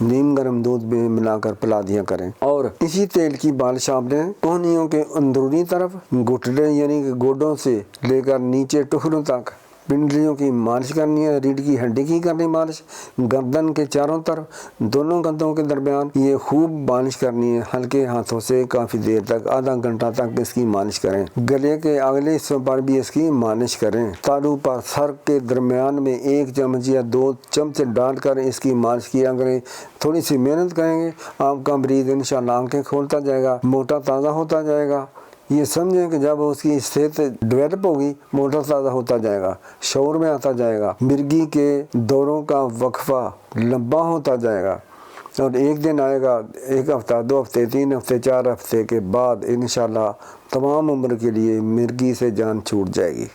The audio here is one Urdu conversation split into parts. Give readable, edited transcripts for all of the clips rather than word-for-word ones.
نیم گرم دودھ میں ملا کر پلا دیا کریں۔ اور اسی تیل کی بالش آپ نے کونیوں کے اندرونی طرف گھٹنے یعنی کہ گوڈوں سے لے کر نیچے ٹخنوں تک پنڈلیوں کی مالش کرنی ہے، ریڑھ کی ہڈی کی کرنی مالش، گردن کے چاروں طرف دونوں گردنوں کے درمیان یہ خوب مالش کرنی ہے، ہلکے ہاتھوں سے کافی دیر تک، آدھا گھنٹہ تک اس کی مالش کریں۔ گلے کے اگلے حصوں پر بھی اس کی مالش کریں۔ تالو پر سر کے درمیان میں 1 چمچ یا 2 چمچ ڈال کر اس کی مالش کیا کریں۔ تھوڑی سی محنت کریں گے، آپ کا مریض انشاءاللہ آنکھیں کھولتا جائے گا، موٹا تازہ ہوتا جائے گا۔ یہ سمجھیں کہ جب اس کی صحت ڈیولپ ہوگی، موٹا تازہ ہوتا جائے گا، شعور میں آتا جائے گا، مرگی کے دوروں کا وقفہ لمبا ہوتا جائے گا، اور ایک دن آئے گا 1 ہفتہ 2 ہفتے 3 ہفتے 4 ہفتے کے بعد انشاءاللہ تمام عمر کے لیے مرگی سے جان چھوٹ جائے گی۔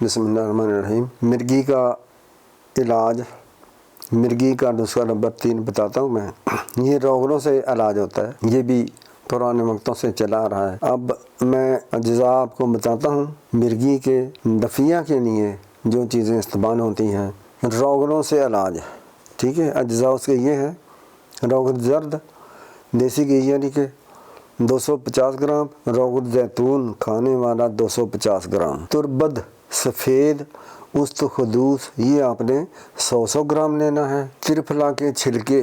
بسم اللہ الرحمن الرحیم۔ مرگی کا علاج، مرگی کا نسخہ نمبر 3 بتاتا ہوں میں۔ یہ روغنوں سے علاج ہوتا ہے، یہ بھی پرانے وقتوں سے چلا آ رہا ہے۔ اب میں اجزاء آپ کو بتاتا ہوں مرگی کے دفیہ کے لیے جو چیزیں استعمال ہوتی ہیں۔ روغنوں سے علاج، ٹھیک ہے۔ اجزاء اس کے یہ ہیں: روغن زرد دیسی گھی یعنی کہ 250 گرام، روغن زیتون کھانے والا 250 گرام، تربد سفید استخدوس یہ آپ نے 100 گرام لینا ہے۔ ترفلا کے چھلکے،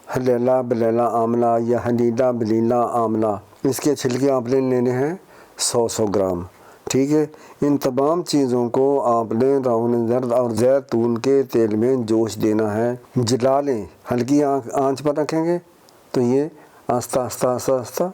ہلیلا بلیلا آملہ یا حلیلا بلیلا آملہ، اس کے چھلکے آپ نے لینے ہیں 100 گرام، ٹھیک ہے۔ ان تمام چیزوں کو آپ نے روغن زرد اور زیتون کے تیل میں جوش دینا ہے، جلا لیں، ہلکی آنچ پر رکھیں گے تو یہ آہستہ آہستہ آہستہ آہستہ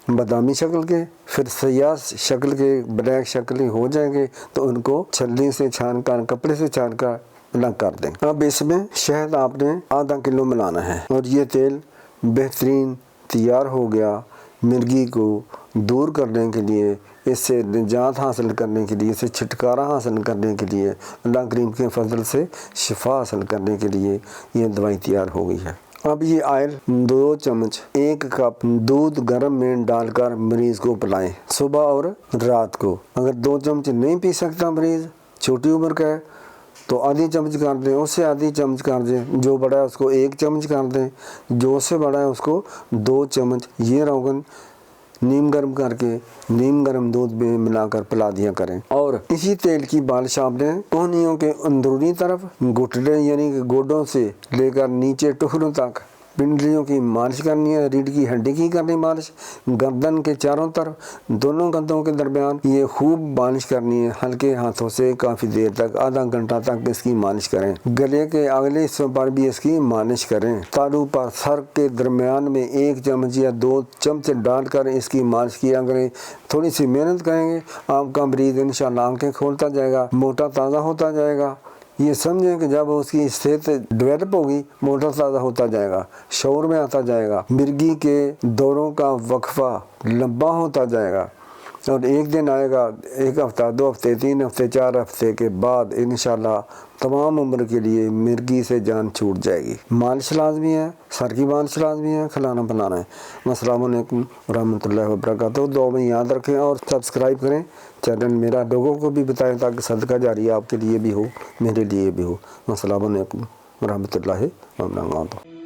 بادامی شکل کے، پھر سیاہ شکل کے، بلیک شکل ہو جائیں گے تو ان کو چھلنی سے چھان کر، کپڑے سے چھان کر الگ کر دیں۔ اب اس میں شہد آپ نے آدھا کلو ملانا ہے، اور یہ تیل بہترین تیار ہو گیا۔ مرگی کو دور کرنے کے لیے، اس سے نجات حاصل کرنے کے لیے، اسے چھٹکارا حاصل کرنے کے لیے، اللہ کریم کے فضل سے شفا حاصل کرنے کے لیے یہ دوائی تیار ہو گئی ہے۔ اب یہ آئل 2 چمچ 1 کپ دودھ گرم میں ڈال کر مریض کو پلائیں، صبح اور رات کو۔ اگر 2 چمچ نہیں پی سکتا مریض، چھوٹی عمر کا ہے، تو آدھی چمچ کر دیں، اس سے آدھی چمچ کر دیں، جو بڑا ہے اس کو 1 چمچ کر دیں، جو اس سے بڑا ہے اس کو 2 چمچ یہ روغن نیم گرم کر کے نیم گرم دودھ میں ملا کر پلا دیا کریں۔ اور اسی تیل کی بالش آپ نے کونیوں کے اندرونی طرف گھٹنے یعنی کہ گوڈوں سے لے کر نیچے ٹخنوں تک پنڈلیوں کی مالش کرنی ہے، ریڑھ کی ہڈی کی کرنی مالش، گردن کے چاروں طرف دونوں گردنوں کے درمیان یہ خوب مالش کرنی ہے، ہلکے ہاتھوں سے کافی دیر تک، آدھا گھنٹہ تک اس کی مالش کریں۔ گلے کے اگلے حصوں پر بھی اس کی مالش کریں۔ تالو پر سر کے درمیان میں 1 چمچ یا 2 چمچ ڈال کر اس کی مالش کیا کریں۔ تھوڑی سی محنت کریں گے، آپ کا مریض انشاءاللہ آنکھیں کھولتا جائے گا، موٹا تازہ ہوتا جائے گا۔ یہ سمجھیں کہ جب اس کی صحت ڈیولپ ہوگی، موٹا تازہ ہوتا جائے گا، شعور میں آتا جائے گا، مرگی کے دوروں کا وقفہ لمبا ہوتا جائے گا، اور ایک دن آئے گا 1 ہفتہ 2 ہفتے 3 ہفتے 4 ہفتے کے بعد انشاءاللہ تمام عمر کے لیے مرگی سے جان چھوٹ جائے گی۔ مالش لازمی ہے، سر کی مالش لازمی ہے، کھلانا پلانا ہے۔ السلام علیکم ورحمۃ اللہ وبرکاتہ۔ دعا میں یاد رکھیں اور سبسکرائب کریں چینل میرا، لوگوں کو بھی بتائیں تاکہ صدقہ جاریہ آپ کے لیے بھی ہو، میرے لیے بھی ہو۔ السلام علیکم ورحمۃ اللہ وبرکاتہ۔